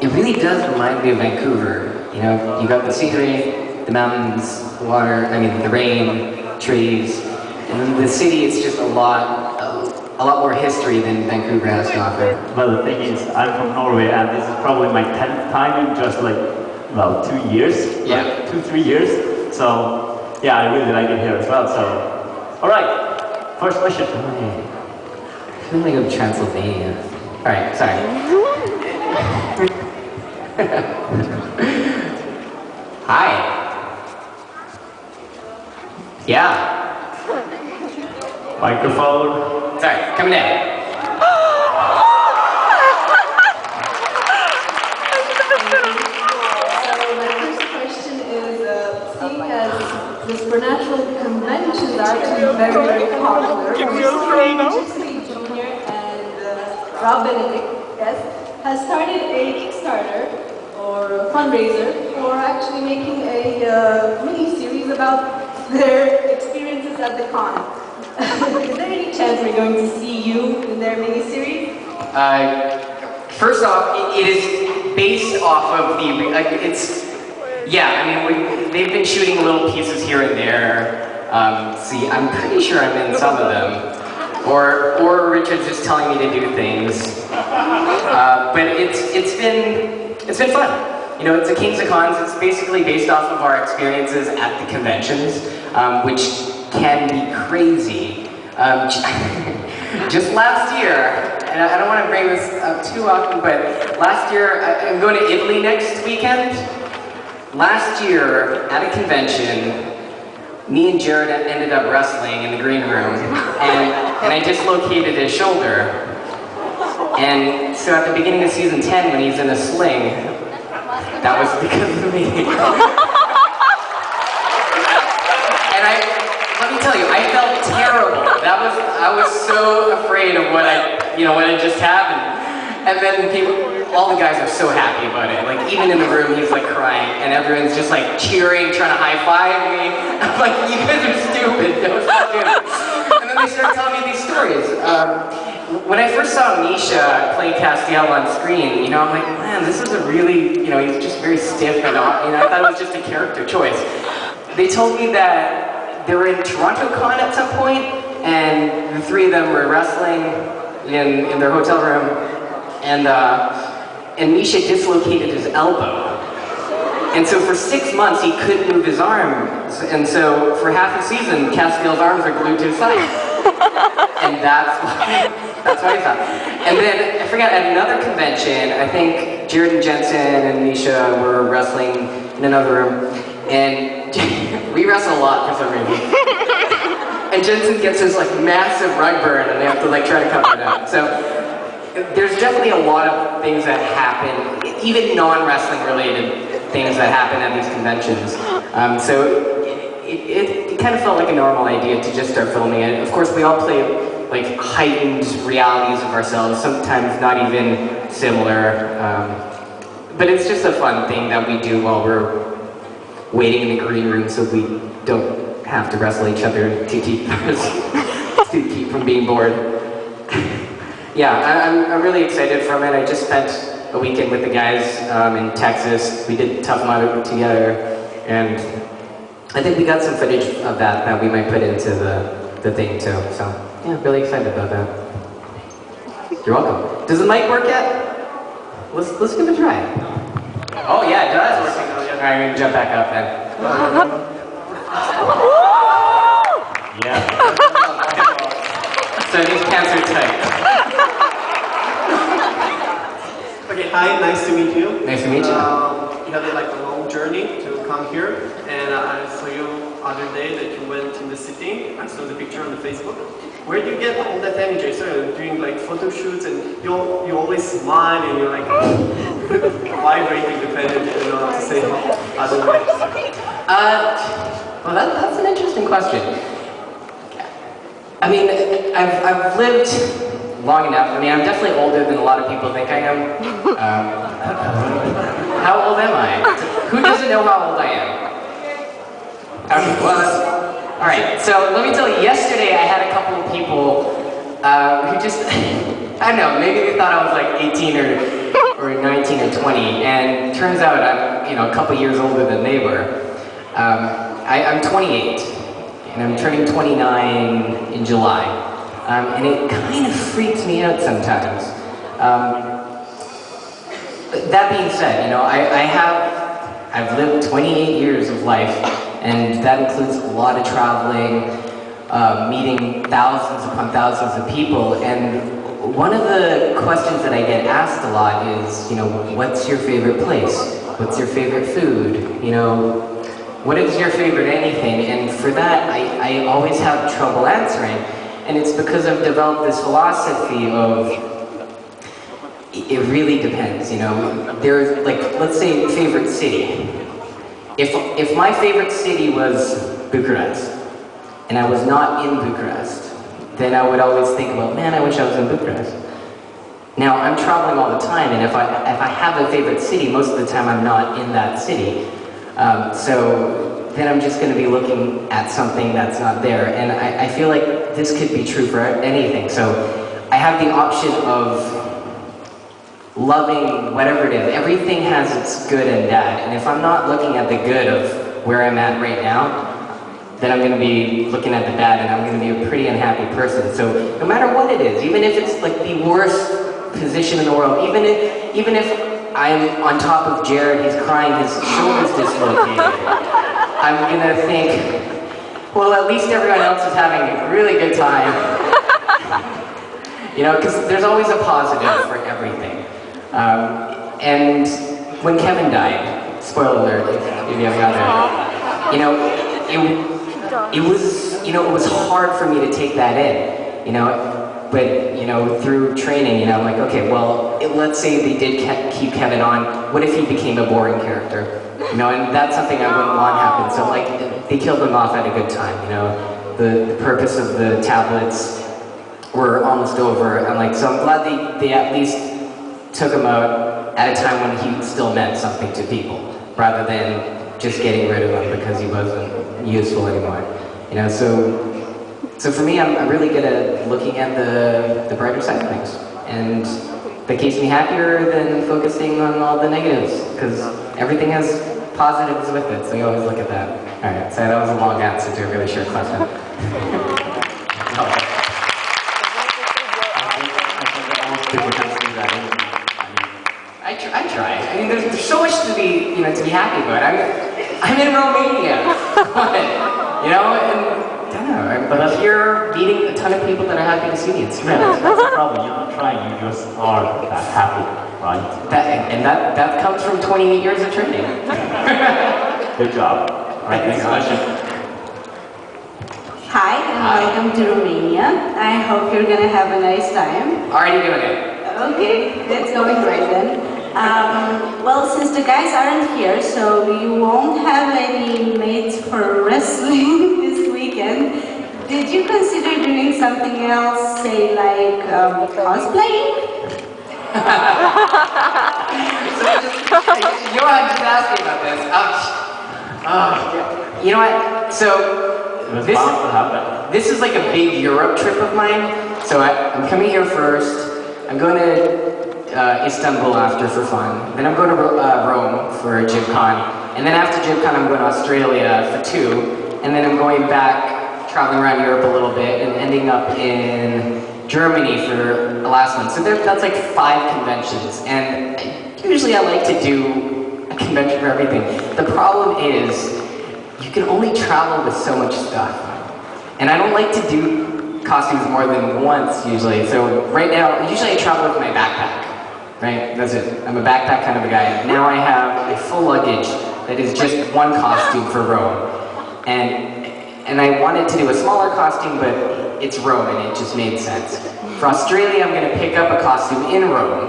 it really does remind me of Vancouver. You know, you got the scenery, the mountains, the water, I mean the rain, trees, and then the city is just a lot more history than Vancouver has to offer. Well, the thing is, I'm from Norway, and this is probably my 10th time in just like, well, 2 years? Yeah. Like 2-3 years. So, yeah, I really like it here as well, so. Alright, first question. I feel like I'm Transylvania. Alright, sorry. Hi. Yeah. Microphone. Sorry, coming in. The supernatural conventions are actually very, very popular. Recently, Junior and Rob Benedict, yes, has started a Kickstarter or a fundraiser for actually making a mini-series about their experiences at the con. Is there any chance we're going to see you in their mini-series? First off, it is based off of the, yeah, I mean, they've been shooting little pieces here and there. See, I'm pretty sure I'm in some of them. Or Richard's just telling me to do things. But it's been fun. You know, it's a Kings of Cons. It's basically based off of our experiences at the conventions, which can be crazy. Just last year, and I don't want to bring this up too often, but last year, I'm going to Italy next weekend. Last year, at a convention, me and Jared ended up wrestling in the green room, and I dislocated his shoulder. And so at the beginning of season 10, when he's in a sling, that was because of me. And let me tell you, I felt terrible. I was so afraid of what I just happened. And then all the guys are so happy about it. Like, even in the room, he's like crying, and everyone's just like cheering, trying to high-five me. I'm like, you guys are stupid, don't stop doing it. And then they start telling me these stories. When I first saw Misha play Castiel on screen, you know, I'm like, man, this is a really, you know, he's just very stiff and, you know, I thought it was just a character choice. They told me that they were in Toronto Con at some point, and the three of them were wrestling in their hotel room. And Misha dislocated his elbow. And so for 6 months, he couldn't move his arms. And so for half the season, Castiel's arms are glued to his side. And that's what I thought. And then, I forgot, at another convention, I think Jared and Jensen and Misha were wrestling in another room. And we wrestle a lot for some reason. And Jensen gets this like massive rug burn, and they have to like try to cover it up. So, there's definitely a lot of things that happen, even non-wrestling related things that happen at these conventions. So it kind of felt like a normal idea to just start filming it. Of course, we all play like heightened realities of ourselves, sometimes not even similar. But it's just a fun thing that we do while we're waiting in the green room, so we don't have to wrestle each other to keep from being bored. Yeah, I'm really excited from it. I just spent a weekend with the guys in Texas. We did Tough Mudder together, and I think we got some footage of that we might put into the thing too. So yeah, really excited about that. You're welcome. Does the mic work yet? Let's give it a try. Oh yeah, it does. All right, I'm gonna jump back up then. Yeah. So these pants are tight. Okay, hi, nice to meet you. Nice to meet you. You had like a long journey to come here, and I saw you other day that you went in the city. I saw the picture on the Facebook. Where do you get all that energy? So you're doing like photo shoots, and you always smile, and you're like vibrating with energy. I don't know how to say otherwise. Well, that's an interesting question. I mean, I've lived long enough. I mean, I'm definitely older than a lot of people think I am. How old am I? Who doesn't know how old I am? Okay, well, all right, so let me tell you, yesterday I had a couple of people who just, I don't know, maybe they thought I was like 18 or or 19 or 20, and turns out I'm a couple years older than they were. I'm 28, and I'm turning 29 in July, and it kind of freaks me out sometimes. That being said, I've lived 28 years of life, and that includes a lot of traveling, meeting thousands upon thousands of people, and one of the questions that I get asked a lot is, what's your favorite place? What's your favorite food? What is your favorite anything? And for that, I always have trouble answering, and it's because I've developed this philosophy of, it really depends, There's, let's say, favorite city. If my favorite city was Bucharest, and I was not in Bucharest, then I would always think about, man, I wish I was in Bucharest. Now, I'm traveling all the time, and if I have a favorite city, most of the time I'm not in that city. So then I'm just going to be looking at something that's not there. And I feel like this could be true for anything. So I have the option of loving whatever it is. Everything has its good and bad. And if I'm not looking at the good of where I'm at right now, then I'm going to be looking at the bad, and I'm going to be a pretty unhappy person. So no matter what it is, even if it's like the worst position in the world, even if I'm on top of Jared, he's crying, his shoulder's dislocated, I'm going to think, well, at least everyone else is having a really good time. Because there's always a positive for everything. And when Kevin died, spoiler alert, if you haven't got there, it was hard for me to take that in, but through training, I'm like, okay, well, let's say they did keep Kevin on, what if he became a boring character? And that's something I wouldn't want happen. So they killed him off at a good time, the purpose of the tablets were almost over. So I'm glad they at least took him out at a time when he still meant something to people, rather than just getting rid of him because he wasn't useful anymore. So for me, I'm really good at looking at the brighter side of things, and that keeps me happier than focusing on all the negatives, because everything has positives with it, so you always look at that. All right, so that was a long answer to a really short question. I try. I mean, there's so much to be happy about. I'm in Romania, and I don't know. But if you're meeting a ton of people that are happy to see me, it's great. That's the problem. You're not trying. You just are happy, right? That comes from 28 years of training. Good job. All right, next question. Hi, and welcome to Romania. I hope you're gonna have a nice time. Already doing it. Okay, that's going great then. Well, since the guys aren't here, so you won't have any mates for wrestling this weekend, did you consider doing something else, say like cosplaying? You know, just asked me about this. You know what? So this is like a big Europe trip of mine. So I'm coming here first. I'm going to Istanbul after for fun. Then I'm going to Rome for GymCon. And then after GymCon, I'm going to Australia for 2. And then I'm going back, traveling around Europe a little bit, and ending up in Germany for the last one. So that's like 5 conventions. And usually I like to do a convention for everything. The problem is, you can only travel with so much stuff. And I don't like to do costumes more than once usually. So right now, usually I travel with my backpack. Right? That's it. I'm a backpack kind of a guy. Now I have a full luggage that is just one costume for Rome. And I wanted to do a smaller costume, but it's Rome and it just made sense. For Australia, I'm going to pick up a costume in Rome.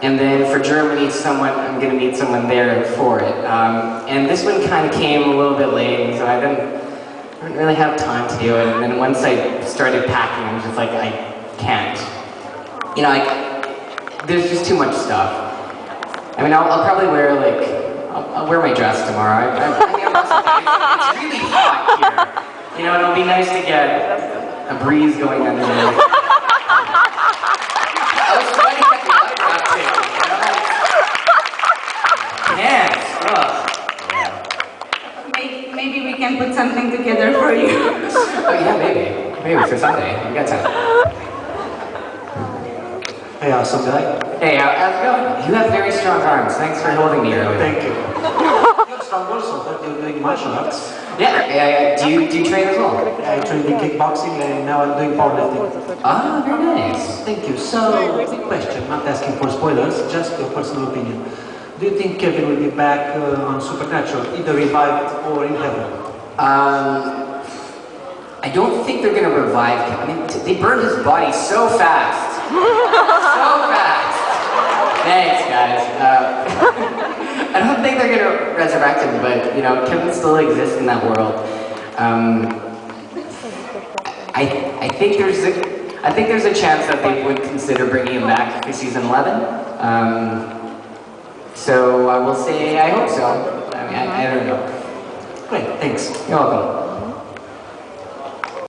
And then for Germany, I'm going to meet someone there for it. And this one kind of came a little bit late, so I didn't really have time to do it. And then once I started packing, I was just like, I can't. You know, there's just too much stuff. I mean, I'll probably wear I'll wear my dress tomorrow. It's really hot here. You know, it'll be nice to get a breeze going underneath. I was sweating at the light too, you know? awesome guy. Hey, how's it going? You have very strong arms. Thanks for holding me earlier. Thank you. You're strong also, but you're doing martial arts. Yeah. Do you train as well? I trained in kickboxing and now I'm doing powerlifting. Ah, very nice. Thank you. So, big question, not asking for spoilers, just your personal opinion. Do you think Kevin will be back on Supernatural, either revived or in heaven? I don't think they're gonna revive him. I mean, they burned his body so fast. So fast. Thanks, guys. I don't think they're gonna resurrect him, but you know, Kevin still exists in that world. I think there's a chance that they would consider bringing him back for season 11. So I will say I hope so. I mean, I don't know. Great, thanks. You're welcome.